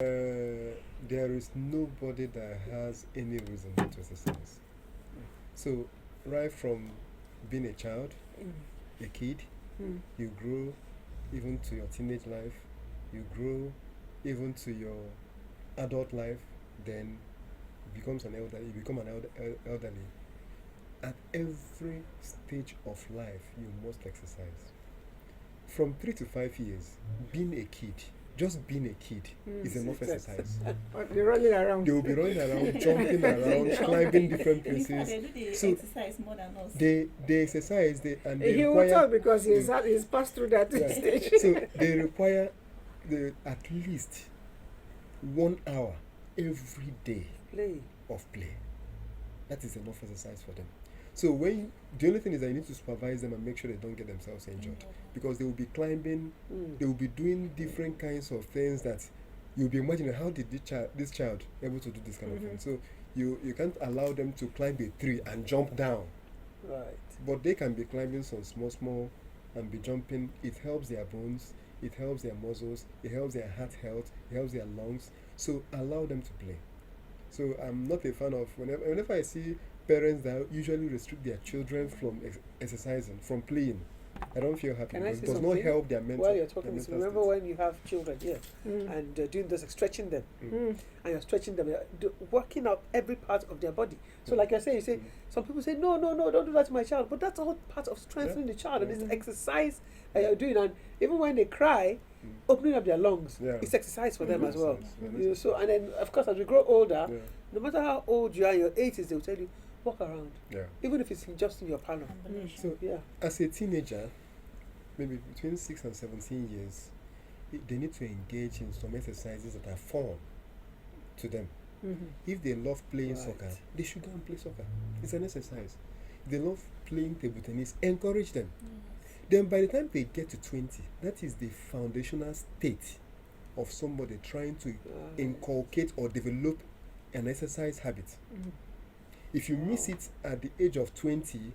There is nobody that has any reason not to exercise. So, right from being a child, a kid, you grow even to your teenage life, you grow even to your adult life, then becomes an elder. You become an elderly. At every stage of life, you must exercise. From 3 to 5 years, being a kid, just being a kid is enough exercise. They're running around. They will be running around, jumping around, climbing different places. They So exercise more than us. They exercise, and they He require, will talk because he's passed through that stage. So they require at least 1 hour every day of play. That is enough exercise for them. So the only thing is that you need to supervise them and make sure they don't get themselves injured, because they will be climbing, they will be doing different kinds of things that you'll be imagining, how did this child able to do this kind of thing. So you can't allow them to climb a tree and jump down. Right. But they can be climbing some small and be jumping. It helps their bones, it helps their muscles, it helps their heart health, it helps their lungs. So allow them to play. So I'm not a fan of whenever I see parents that usually restrict their children from exercising, from playing, I don't feel happy. Can I Because say it does not something? help their mental. While you're talking this, remember state. when you have children here and doing this, stretching them, and you're stretching them, working out every part of their body. So, like you're saying, you say some people say, no, don't do that to my child, but that's all part of strengthening the child, and it's exercise that you're doing. And even when they cry, opening up their lungs, it's exercise for them as well. You know, so, and then of course, as we grow older, no matter how old you are, in your 80s, they'll tell you, walk around, even if it's just in your parlor. So, as a teenager, maybe between 6 and 17 years, they need to engage in some exercises that are fun to them. If they love playing soccer, they should go and play soccer. It's an exercise. If they love playing table tennis, encourage them. Then by the time they get to 20, that is the foundational state of somebody trying to inculcate or develop an exercise habit. If you miss it at the age of 20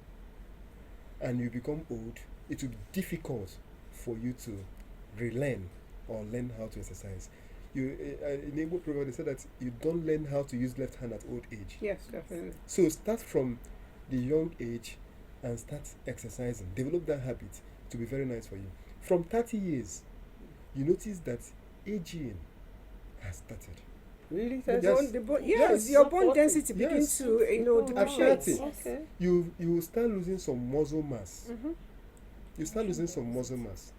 and you become old, it will be difficult for you to relearn or learn how to exercise. In Igbo proverb, they say that you don't learn how to use left hand at old age. Yes, definitely. So start from the young age and start exercising. Develop that habit to be very nice for you. From 30 years, you notice that aging has started. Really? Yes, your bone density begins to depreciate. Okay. You will start losing some muscle mass. You start losing some muscle mass.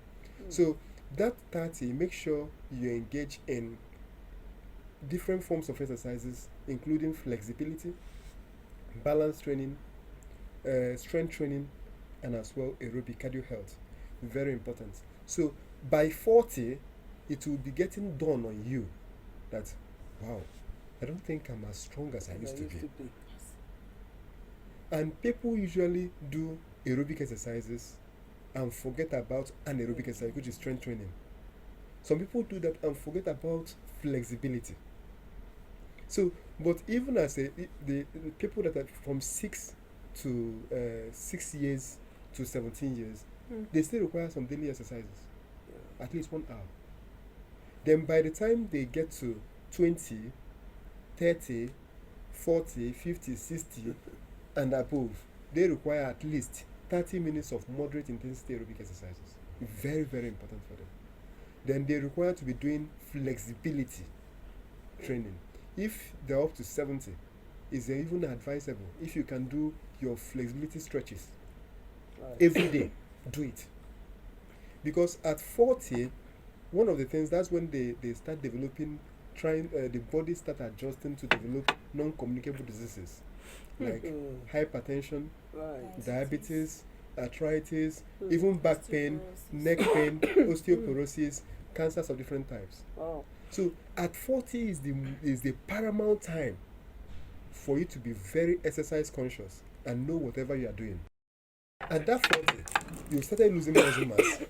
So that 30, make sure you engage in different forms of exercises, including flexibility, balance training, strength training, and as well aerobic cardio health. Very important. So by 40, it will be getting done on you that, wow, I don't think I'm as strong as I used to be. And people usually do aerobic exercises and forget about anaerobic exercise, which is strength training. Some people do that and forget about flexibility. So, but even as the people that are from 6 years to 17 years, they still require some daily exercises, at least 1 hour. Then by the time they get to 20, 30, 40, 50, 60, and above, they require at least 30 minutes of moderate intensity aerobic exercises. Very, very important for them. Then they require to be doing flexibility training. If they're up to 70, it's even advisable if you can do your flexibility stretches every day. Do it. Because at 40, one of the things, that's when they start developing, the body start adjusting to develop non-communicable diseases like hypertension, diabetes, arthritis, even back pain, neck pain, osteoporosis, cancers of different types. So at 40 is the paramount time for you to be very exercise conscious and know whatever you are doing. At that 40, you've started losing muscle mass.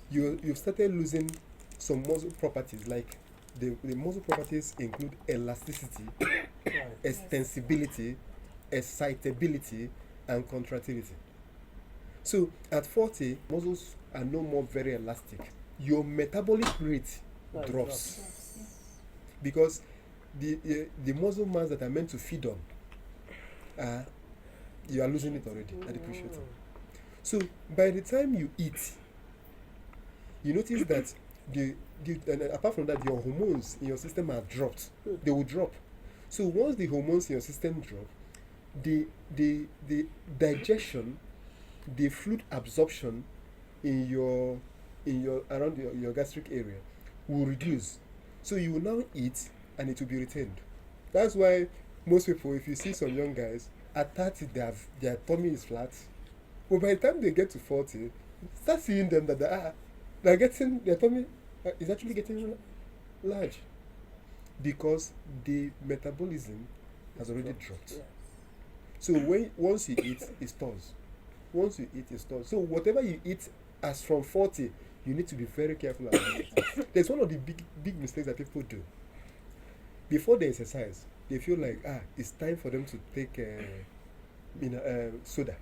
You've started losing some muscle properties, like the muscle properties include elasticity, extensibility, excitability, and contractility. So at 40, muscles are no more very elastic. Your metabolic rate drops. because the muscle mass that are meant to feed on, you are losing it already at the depreciating. So by the time you eat, you notice that and apart from that, your hormones in your system are dropped. They will drop. So once the hormones in your system drop, the digestion, the fluid absorption in your around your gastric area will reduce. So you will now eat and it will be retained. That's why most people, if you see some young guys at 30, their tummy is flat. But by the time they get to 40, start seeing them that they're getting, their tummy is actually getting large because the metabolism has already dropped. Yes. So once you eat, it stores. Once you eat, it stores. So whatever you eat as from 40, you need to be very careful about it. There's one of the big mistakes that people do. Before they exercise, they feel like it's time for them to take soda.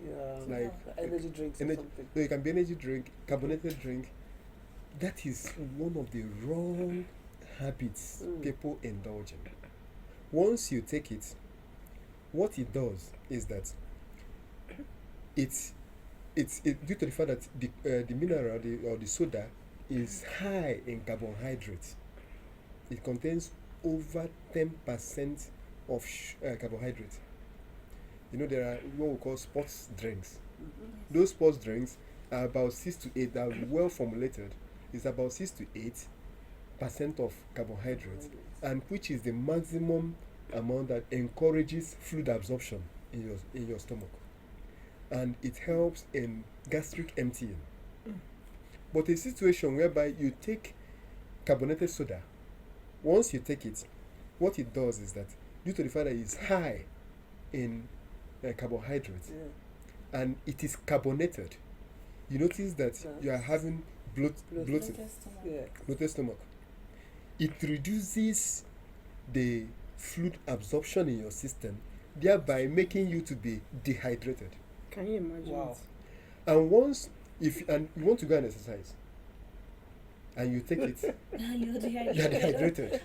Yeah, Like energy drinks or something. So it can be energy drink, carbonated drink. That is one of the wrong habits people indulge in. Once you take it, what it does is that it's due to the fact that the mineral or the soda is high in carbohydrates. It contains over 10% of carbohydrates. You know, there are what we call sports drinks. Those sports drinks are about 6 to 8. They are well formulated. It's about 6 to 8% of carbohydrates, and which is the maximum amount that encourages fluid absorption in your stomach, and it helps in gastric emptying. But a situation whereby you take carbonated soda, once you take it, what it does is that due to the fact that it's high in carbohydrates and it is carbonated, you notice that you are having bloated stomach. It reduces the fluid absorption in your system, thereby making you to be dehydrated. Can you imagine? Wow. And once you want to go and exercise and you take it, You're you're dehydrated.